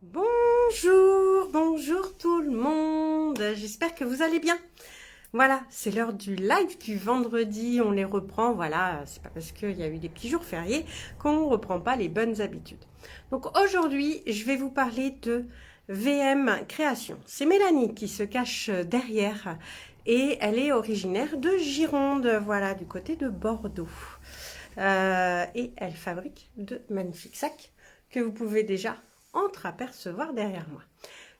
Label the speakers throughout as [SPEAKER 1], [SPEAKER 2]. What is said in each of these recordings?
[SPEAKER 1] Bonjour tout le monde, j'espère que vous allez bien. Voilà, c'est l'heure du live du vendredi, on les reprend, voilà, c'est pas parce qu'il y a eu des petits jours fériés qu'on ne reprend pas les bonnes habitudes. Donc aujourd'hui, je vais vous parler de VM Création. C'est Mélanie qui se cache derrière et elle est originaire de Gironde, voilà, du côté de Bordeaux. Et elle fabrique de magnifiques sacs que vous pouvez déjà entreapercevoir derrière moi.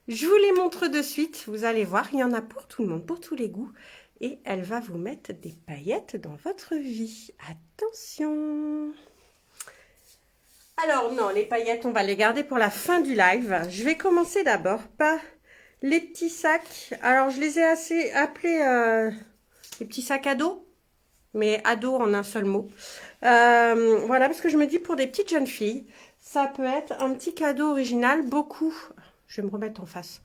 [SPEAKER 1] Je vous les montre de suite, vous allez voir, il y en a pour tout le monde, pour tous les goûts. Et elle va vous mettre des paillettes dans votre vie. Attention! Alors non, les paillettes, on va les garder pour la fin du live. Je vais commencer d'abord par les petits sacs. Alors, je les ai assez appelés les petits sacs à dos, mais ado en un seul mot. Voilà, parce que je me dis pour des petites jeunes filles, ça peut être un petit cadeau original. Beaucoup, je vais me remettre en face,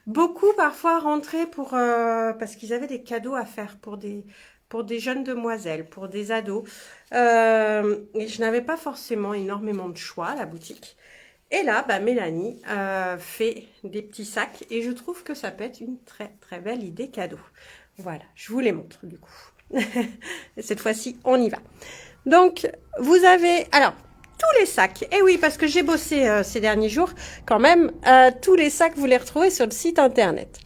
[SPEAKER 1] beaucoup parfois rentraient parce qu'ils avaient des cadeaux à faire pour des jeunes demoiselles, pour des ados. Et je n'avais pas forcément énormément de choix à la boutique. Et là, Mélanie fait des petits sacs et je trouve que ça peut être une très très belle idée cadeau. Voilà, je vous les montre du coup. Et cette fois-ci, on y va. Donc, vous avez... Alors, tous les sacs. Et oui, parce que j'ai bossé ces derniers jours, quand même, tous les sacs, vous les retrouvez sur le site internet.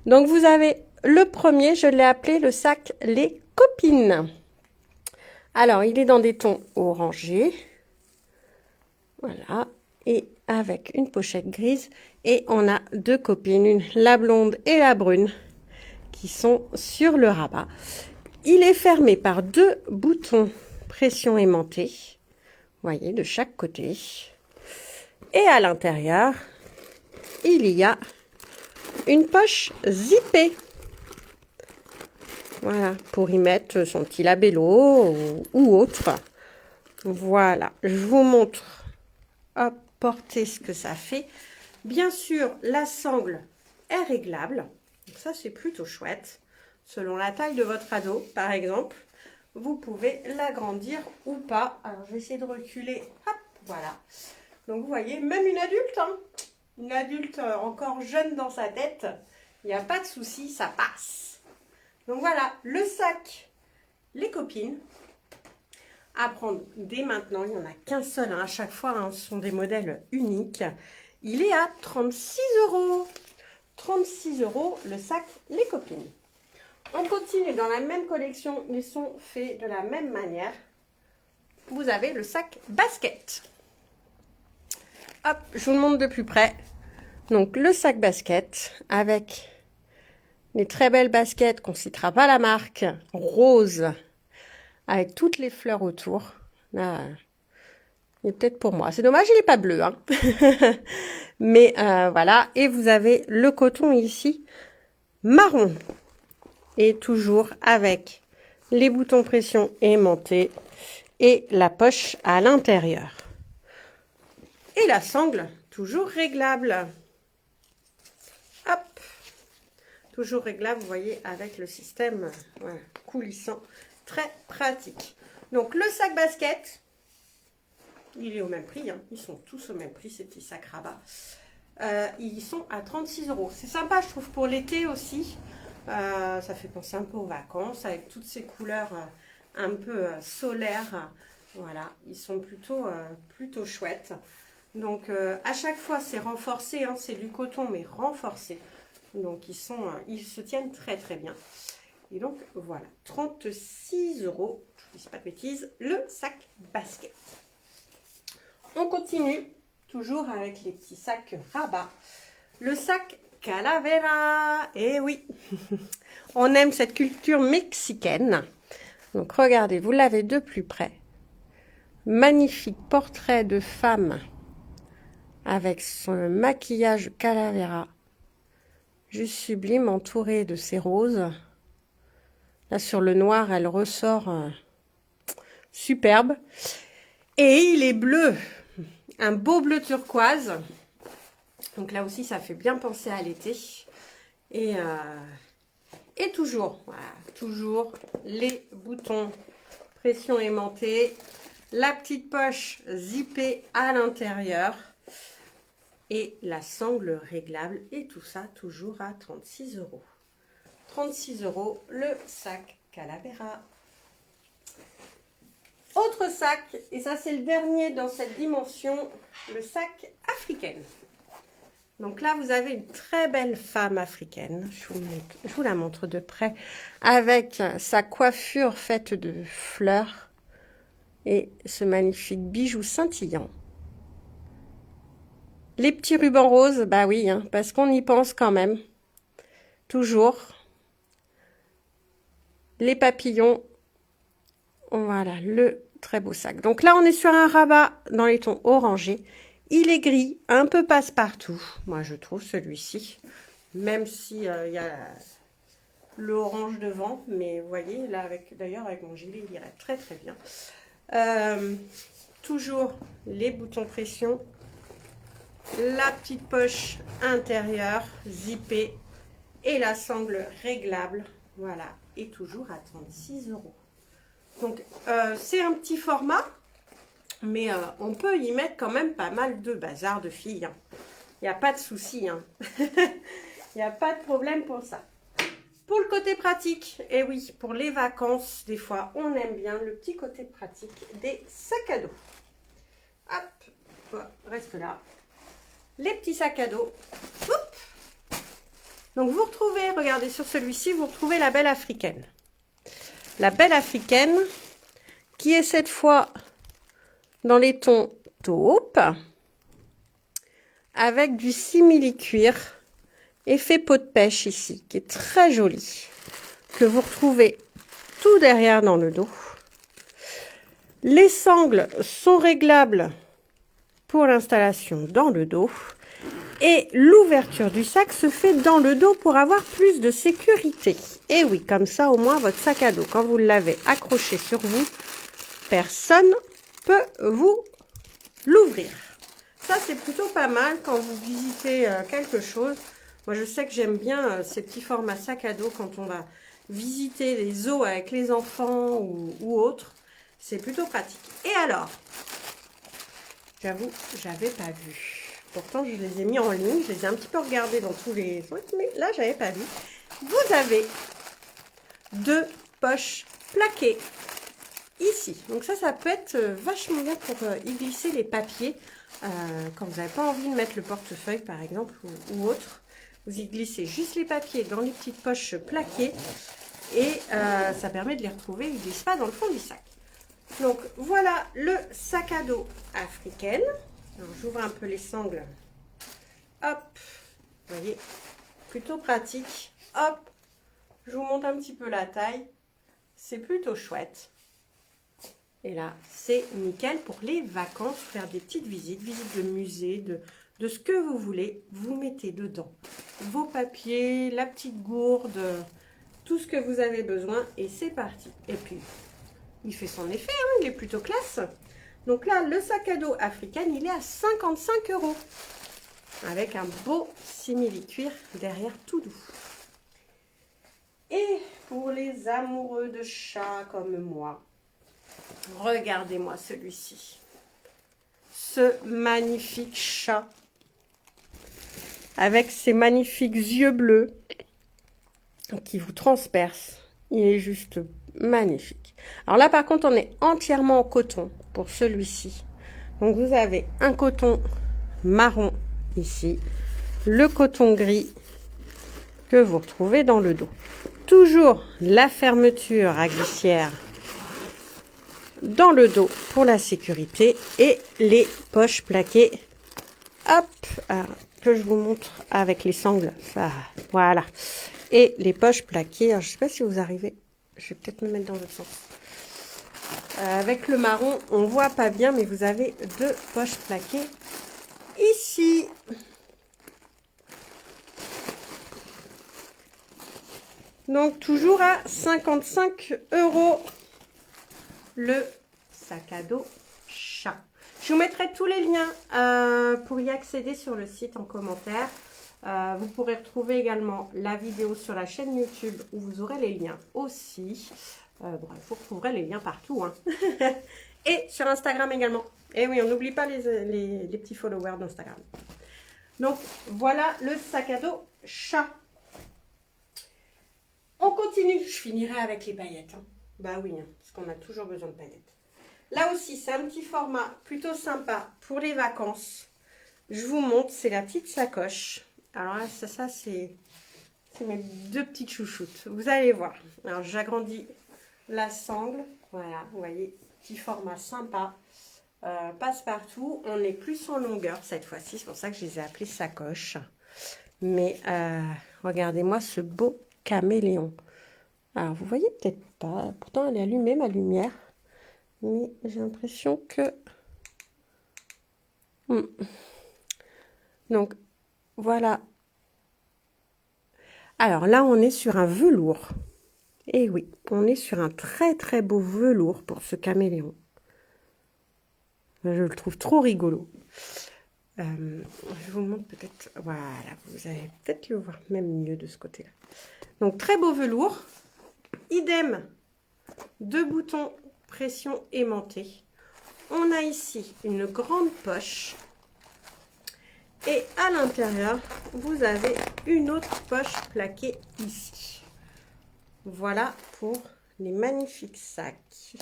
[SPEAKER 1] Donc, vous avez le premier, je l'ai appelé le sac Les Copines. Alors, il est dans des tons orangés. Voilà. Et avec une pochette grise. Et on a deux copines, la blonde et la brune, qui sont sur le rabat. Il est fermé par deux boutons pression aimantée, voyez, de chaque côté. Et à l'intérieur, il y a une poche zippée. Voilà, pour y mettre son petit labello ou autre. Voilà, je vous montre, hop, portez ce que ça fait. Bien sûr, la sangle est réglable. Donc ça, c'est plutôt chouette. Selon la taille de votre ado, par exemple, vous pouvez l'agrandir ou pas. Alors, je vais essayer de reculer. Hop, voilà. Donc, vous voyez, même une adulte encore jeune dans sa tête, il n'y a pas de souci, ça passe. Donc, voilà, le sac, les copines, à prendre dès maintenant. Il n'y en a qu'un seul à chaque fois, hein, ce sont des modèles uniques. Il est à 36 €. 36 € le sac, les copines. On continue dans la même collection, ils sont faits de la même manière. Vous avez le sac basket. Hop, je vous le montre de plus près. Donc le sac basket avec les très belles baskets qu'on ne citera pas la marque, rose, avec toutes les fleurs autour. Là, il est peut-être pour moi. C'est dommage, il n'est pas bleu, hein. Mais voilà, et vous avez le coton ici, marron. Et toujours avec les boutons pression aimantés et la poche à l'intérieur. Et la sangle, toujours réglable. Hop, toujours réglable, vous voyez, avec le système voilà, coulissant, très pratique. Donc le sac basket, il est au même prix, hein. Ils sont tous au même prix, ces petits sacs rabat. Ils sont à 36 €. C'est sympa, je trouve, pour l'été aussi. Ça fait penser un peu aux vacances avec toutes ces couleurs un peu solaires. Voilà, ils sont plutôt chouettes. Donc à chaque fois c'est renforcé, hein, c'est du coton mais renforcé. Donc ils se tiennent très très bien. Et donc voilà, 36 €, je ne dis pas de bêtises, le sac basket. On continue, toujours avec les petits sacs rabat. Le sac Calavera, eh oui, on aime cette culture mexicaine. Donc regardez, vous l'avez de plus près. Magnifique portrait de femme avec son maquillage Calavera. Juste sublime, entourée de ces roses. Là sur le noir, elle ressort superbe. Et il est bleu, un beau bleu turquoise. Donc là aussi, ça fait bien penser à l'été. Et toujours, voilà, toujours les boutons pression aimantée, la petite poche zippée à l'intérieur. et la sangle réglable. Et tout ça toujours à 36 €. 36 € le sac Calavera. Autre sac, et ça c'est le dernier dans cette dimension, le sac africaine. Donc là, vous avez une très belle femme africaine. Je vous la montre de près. Avec sa coiffure faite de fleurs et ce magnifique bijou scintillant. Les petits rubans roses, bah oui, hein, parce qu'on y pense quand même. Toujours. Les papillons. Voilà, le très beau sac. Donc là, on est sur un rabat dans les tons orangés. Il est gris, un peu passe-partout. Moi, je trouve celui-ci. Même si y a l'orange devant. Mais vous voyez, là, d'ailleurs, avec mon gilet, il irait très très bien. Toujours les boutons pression. La petite poche intérieure, zippée. Et la sangle réglable. Voilà. Et toujours à 36 €. Donc, c'est un petit format. Mais on peut y mettre quand même pas mal de bazar de filles. Hein. Il n'y a pas de souci. Hein. Il n'y a pas de problème pour ça. Pour le côté pratique, et oui, pour les vacances, des fois, on aime bien le petit côté pratique des sacs à dos. Hop, reste là. Les petits sacs à dos. Oup. Donc, vous retrouvez, regardez sur celui-ci, vous retrouvez la belle africaine. La belle africaine, qui est cette fois dans les tons taupe, avec du simili-cuir, effet peau de pêche ici, qui est très joli, que vous retrouvez tout derrière dans le dos. Les sangles sont réglables pour l'installation dans le dos, et l'ouverture du sac se fait dans le dos pour avoir plus de sécurité. Et oui, comme ça, au moins, votre sac à dos, quand vous l'avez accroché sur vous, personne peut vous l'ouvrir. Ça, c'est plutôt pas mal quand vous visitez quelque chose. Moi, je sais que j'aime bien ces petits formats sac à dos quand on va visiter les zoos avec les enfants ou autres. C'est plutôt pratique. Et alors, j'avoue, j'avais pas vu. Pourtant, je les ai mis en ligne. Je les ai un petit peu regardés dans tous les trucs, mais là, j'avais pas vu. Vous avez 2 poches plaquées ici. Donc ça peut être vachement bien pour y glisser les papiers. Quand vous n'avez pas envie de mettre le portefeuille, par exemple, ou autre. Vous y glissez juste les papiers dans les petites poches plaquées. Et ça permet de les retrouver. Ils ne glissent pas dans le fond du sac. Donc, voilà le sac à dos africaine. J'ouvre un peu les sangles. Hop. Vous voyez, plutôt pratique. Hop. Je vous montre un petit peu la taille. C'est plutôt chouette. Et là, c'est nickel pour les vacances, faire des petites visites de musée, de ce que vous voulez. Vous mettez dedans vos papiers, la petite gourde, tout ce que vous avez besoin et c'est parti. Et puis, il fait son effet, hein, il est plutôt classe. Donc là, le sac à dos africain, il est à 55 € avec un beau simili-cuir derrière tout doux. Et pour les amoureux de chats comme moi, regardez-moi celui-ci. Ce magnifique chat avec ses magnifiques yeux bleus qui vous transpercent. Il est juste magnifique. Alors là, par contre, on est entièrement en coton pour celui-ci. Donc, vous avez un coton marron ici, le coton gris que vous retrouvez dans le dos. Toujours la fermeture à glissière dans le dos pour la sécurité et les poches plaquées. Hop, alors, que je vous montre avec les sangles. Ça, voilà. Et les poches plaquées. Alors, je ne sais pas si vous arrivez. Je vais peut-être me mettre dans l'autre sens. Avec le marron, on voit pas bien, mais vous avez 2 poches plaquées ici. Donc, toujours à 55 € le sac à dos chat. Je vous mettrai tous les liens pour y accéder sur le site en commentaire. Vous pourrez retrouver également la vidéo sur la chaîne YouTube où vous aurez les liens aussi. Bref, vous retrouverez les liens partout. Hein. Et sur Instagram également. Et oui, on n'oublie pas les petits followers d'Instagram. Donc, voilà le sac à dos chat. On continue. Je finirai avec les paillettes. Hein. Bah oui, hein, parce qu'on a toujours besoin de paillettes. Là aussi, c'est un petit format plutôt sympa pour les vacances. Je vous montre, c'est la petite sacoche. Alors là, ça c'est mes deux petites chouchoutes. Vous allez voir. Alors, j'agrandis la sangle. Voilà, vous voyez, petit format sympa. Passe-partout. On est plus en longueur cette fois-ci. C'est pour ça que je les ai appelées sacoches. Mais regardez-moi ce beau caméléon. Alors, vous voyez peut-être pas. Pourtant, elle est allumée, ma lumière. Mais j'ai l'impression que... Donc, voilà. Alors là, on est sur un velours. Et oui, on est sur un très très beau velours pour ce caméléon. Je le trouve trop rigolo. Je vous montre peut-être... Voilà, vous allez peut-être le voir même mieux de ce côté-là. Donc, très beau velours. Idem, 2 boutons pression aimantés. On a ici une grande poche. Et à l'intérieur, vous avez une autre poche plaquée ici. Voilà pour les magnifiques sacs.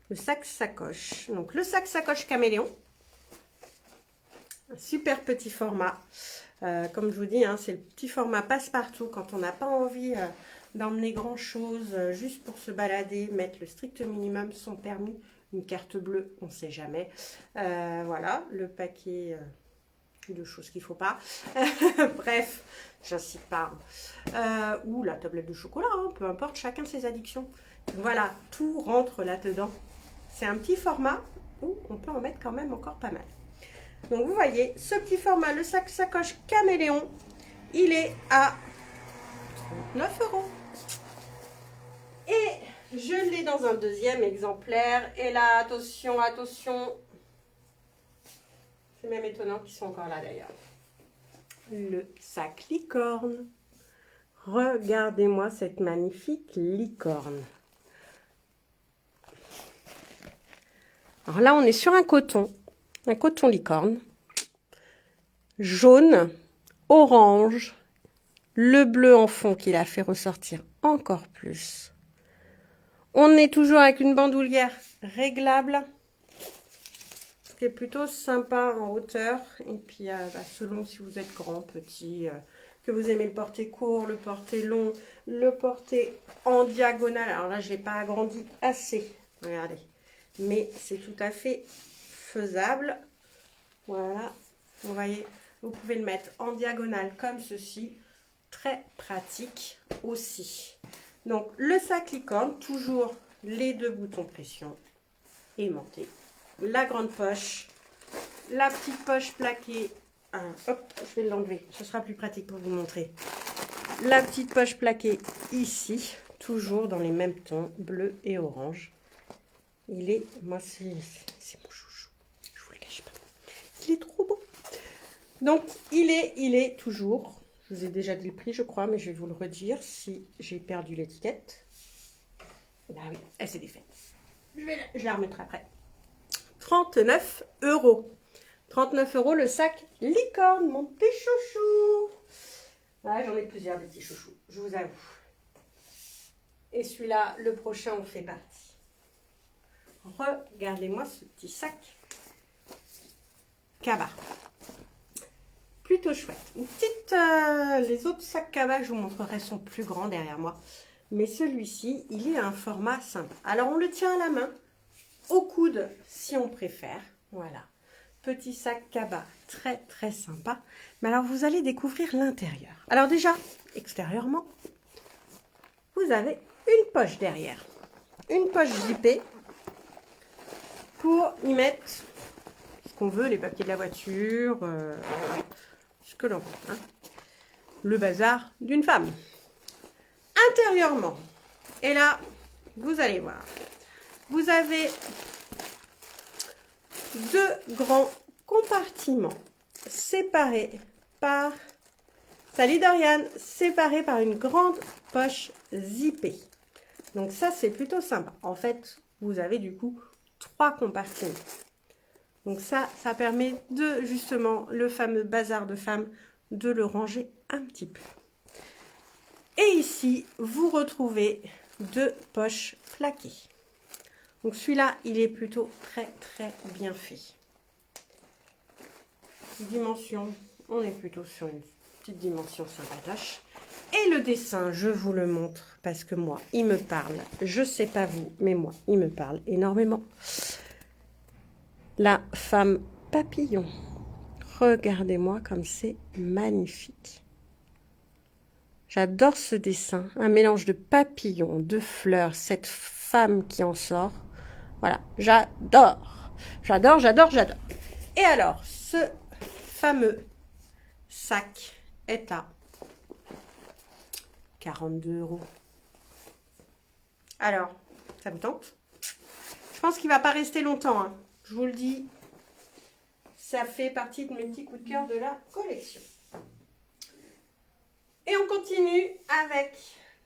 [SPEAKER 1] Le sac sacoche. Donc, le sac sacoche caméléon. Un super petit format. Comme je vous dis, hein, c'est le petit format passe-partout quand on n'a pas envie d'emmener grand-chose juste pour se balader, mettre le strict minimum, son permis, une carte bleue, on ne sait jamais. Voilà, le paquet de choses qu'il ne faut pas. Bref, j'incite pas. Ou la tablette de chocolat, hein, peu importe, chacun ses addictions. Voilà, tout rentre là-dedans. C'est un petit format où on peut en mettre quand même encore pas mal. Donc, vous voyez, ce petit format, le sac sacoche caméléon, il est à 9 €. Et je l'ai dans un deuxième exemplaire. Et là, attention, attention. C'est même étonnant qu'ils sont encore là d'ailleurs. Le sac licorne. Regardez-moi cette magnifique licorne. Alors là, on est sur un coton licorne. Jaune, orange, le bleu en fond qui l'a fait ressortir encore plus. On est toujours avec une bandoulière réglable, ce qui est plutôt sympa en hauteur. Et puis, selon si vous êtes grand, petit, que vous aimez le porter court, le porter long, le porter en diagonale. Alors là, je n'ai pas agrandi assez, regardez. Mais c'est tout à fait faisable. Voilà, vous voyez, vous pouvez le mettre en diagonale comme ceci. Très pratique aussi. Donc, le sac licorne, toujours les 2 boutons pression aimantés. La grande poche, la petite poche plaquée. Hop, je vais l'enlever, ce sera plus pratique pour vous montrer. La petite poche plaquée ici, toujours dans les mêmes tons, bleu et orange. Il est, moi c'est mon chouchou, je vous le cache pas. Il est trop beau. Donc, il est toujours, je vous ai déjà dit le prix, je crois, mais je vais vous le redire si j'ai perdu l'étiquette. Là, oui, elle s'est défaite. Je la remettrai après. 39 €. 39 € le sac licorne, mon petit chouchou. Ouais, j'en ai plusieurs des petits chouchous, je vous avoue. Et celui-là, le prochain, on fait partie. Regardez-moi ce petit sac Kaba. Plutôt chouette. Une petite, les autres sacs Kaba que je vous montrerai sont plus grands derrière moi. Mais celui-ci, il est un format simple. Alors, on le tient à la main, au coude, si on préfère. Voilà. Petit sac Kaba, très, très sympa. Mais alors, vous allez découvrir l'intérieur. Alors déjà, extérieurement, vous avez une poche derrière. Une poche zippée pour y mettre ce qu'on veut, les papiers de la voiture, ce que l'on veut. Hein. Le bazar d'une femme. Intérieurement, et là, vous allez voir, vous avez 2 grands compartiments séparés par, salut Dorian, séparés par une grande poche zippée. Donc ça, c'est plutôt sympa. En fait, vous avez du coup 3 compartiments. Donc ça permet de, justement, le fameux bazar de femmes, de le ranger un petit peu. Et ici, vous retrouvez 2 poches plaquées. Donc celui-là, il est plutôt très bien fait. Dimension, on est plutôt sur une petite dimension sympatoche. Et le dessin, je vous le montre parce que moi, il me parle. Je sais pas vous, mais moi, il me parle énormément. La femme papillon. Regardez-moi comme c'est magnifique. J'adore ce dessin, un mélange de papillons, de fleurs, cette femme qui en sort. Voilà, j'adore. J'adore. Et alors, ce fameux sac est à 42 €. Alors, ça me tente? Je pense qu'il ne va pas rester longtemps, hein. Je vous le dis, ça fait partie de mes petits coups de cœur de la collection. Et on continue avec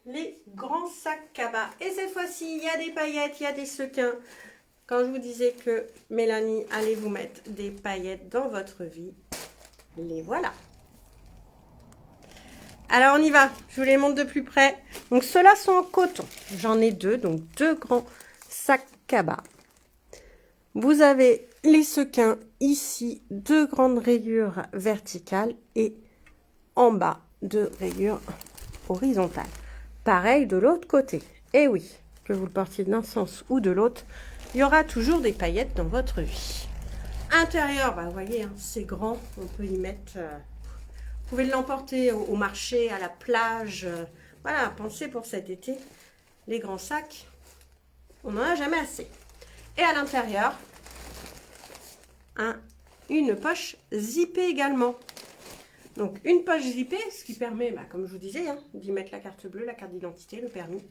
[SPEAKER 1] les grands sacs cabas. Et cette fois-ci, il y a des paillettes, il y a des sequins. Quand je vous disais que Mélanie allait vous mettre des paillettes dans votre vie, les voilà. Alors on y va, je vous les montre de plus près. Donc ceux-là sont en coton. J'en ai 2, donc 2 grands sacs cabas. Vous avez les sequins ici, 2 grandes rayures verticales et en bas 2 rayures horizontales. Pareil de l'autre côté. Et oui, que vous le portiez d'un sens ou de l'autre, il y aura toujours des paillettes dans votre vie. Intérieur, bah, vous voyez, hein, c'est grand, on peut y mettre... vous pouvez l'emporter au marché, à la plage. Voilà, pensez pour cet été, les grands sacs, on n'en a jamais assez. Et à l'intérieur, une poche zippée également. Donc une poche zippée, ce qui permet, bah, comme je vous disais, hein, d'y mettre la carte bleue, la carte d'identité, le permis,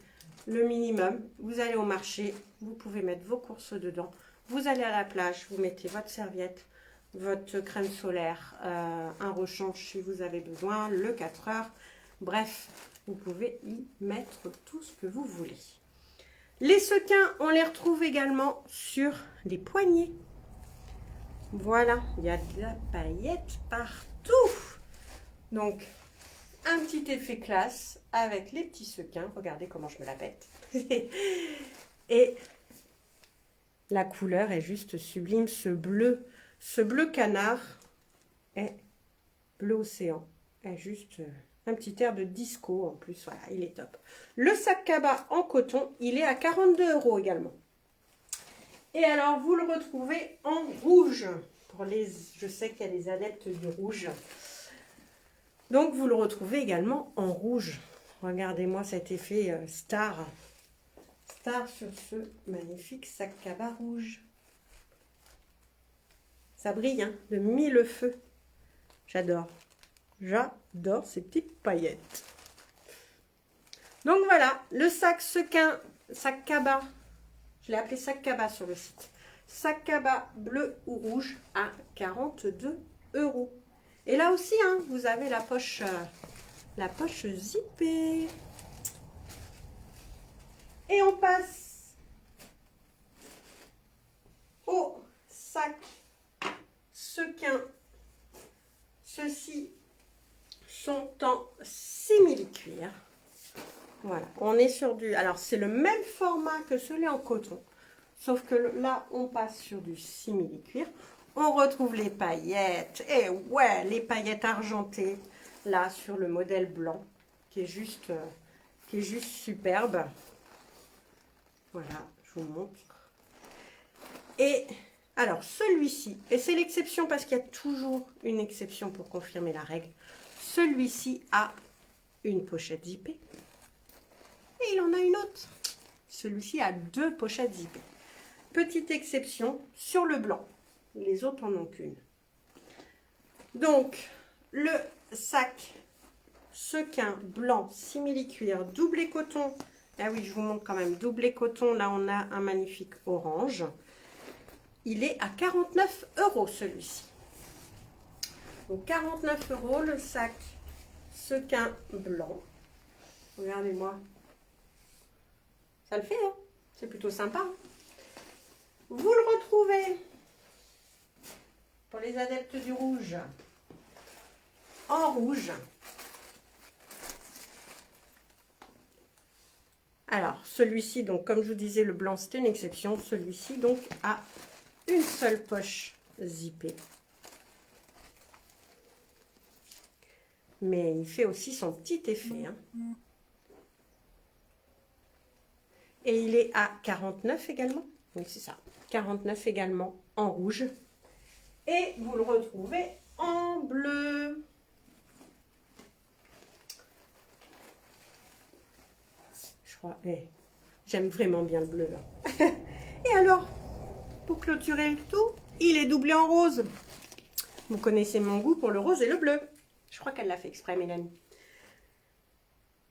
[SPEAKER 1] le minimum. Vous allez au marché, vous pouvez mettre vos courses dedans. Vous allez à la plage, vous mettez votre serviette, votre crème solaire, un rechange si vous avez besoin, le 4 heures. Bref, vous pouvez y mettre tout ce que vous voulez. Les sequins, on les retrouve également sur les poignets. Voilà, il y a de la paillette partout. Donc, un petit effet classe avec les petits sequins. Regardez comment je me la pète. Et la couleur est juste sublime. Ce bleu canard est bleu océan. Est juste un petit air de disco en plus. Voilà, il est top. Le sac cabas en coton, il est à 42 € également. Et alors, vous le retrouvez en rouge. Je sais qu'il y a des adeptes du rouge. Donc, vous le retrouvez également en rouge. Regardez-moi cet effet star. Star sur ce magnifique sac cabas rouge. Ça brille, hein, de mille feux. J'adore. J'adore ces petites paillettes. Donc, voilà, le sac sequin, sac cabas. Je l'ai appelé sac cabas sur le site. Sac cabas bleu ou rouge à 42 €. Et là aussi, hein, vous avez la poche zippée. Et on passe au sac sequin. Ceux-ci sont en simili-cuir. Voilà, on est sur du... Alors, c'est le même format que celui en coton. Sauf que là, on passe sur du simili-cuir. On retrouve les paillettes. Et ouais, les paillettes argentées. Là, sur le modèle blanc. Qui est juste superbe. Voilà, je vous montre. Et alors, celui-ci, et c'est l'exception parce qu'il y a toujours une exception pour confirmer la règle. Celui-ci a une pochette zippée. Et il en a une autre. Celui-ci a 2 pochettes zippées. Petite exception sur le blanc. Les autres en ont qu'une. Donc, le sac sequin blanc simili-cuir doublé coton. Ah oui, je vous montre quand même. Doublé coton, là on a un magnifique orange. Il est à 49 € celui-ci. Donc 49 € le sac sequin blanc. Regardez-moi. Ça le fait, hein? C'est plutôt sympa. Vous le retrouvez pour les adeptes du rouge, en rouge. Alors, celui-ci, donc comme je vous disais, le blanc, c'était une exception. Celui-ci, donc, a une seule poche zippée. Mais il fait aussi son petit effet. Hein. Et il est à 49 également. Oui, c'est ça. 49 également en rouge. Et vous le retrouvez en bleu. Je crois, j'aime vraiment bien le bleu. Là. Et alors, pour clôturer le tout, il est doublé en rose. Vous connaissez mon goût pour le rose et le bleu. Je crois qu'elle l'a fait exprès, Mélanie.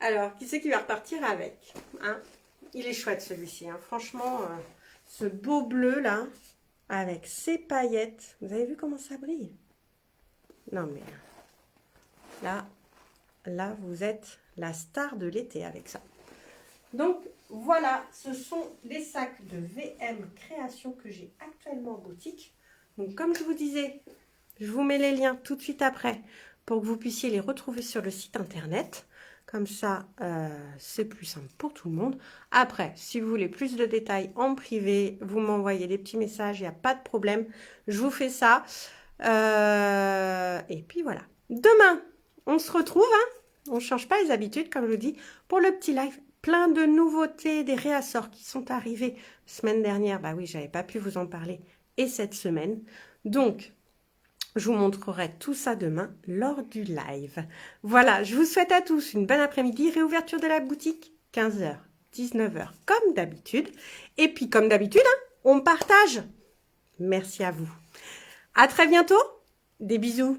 [SPEAKER 1] Alors, qui c'est qui va repartir avec hein? Il est chouette celui-ci. Hein. Franchement, ce beau bleu là, avec ses paillettes. Vous avez vu comment ça brille? Non mais là, vous êtes la star de l'été avec ça. Donc, voilà, ce sont les sacs de VM Création que j'ai actuellement en boutique. Donc, comme je vous disais, je vous mets les liens tout de suite après pour que vous puissiez les retrouver sur le site internet. Comme ça, c'est plus simple pour tout le monde. Après, si vous voulez plus de détails en privé, vous m'envoyez des petits messages, il n'y a pas de problème. Je vous fais ça. Et puis voilà. Demain, on se retrouve. Hein, on ne change pas les habitudes, comme je vous dis, pour le petit live. Plein de nouveautés, des réassorts qui sont arrivés semaine dernière. Bah oui, j'avais pas pu vous en parler. Et cette semaine. Donc, je vous montrerai tout ça demain lors du live. Voilà, je vous souhaite à tous une bonne après-midi. Réouverture de la boutique, 15h, 19h, comme d'habitude. Et puis, comme d'habitude, hein, on partage. Merci à vous. À très bientôt. Des bisous.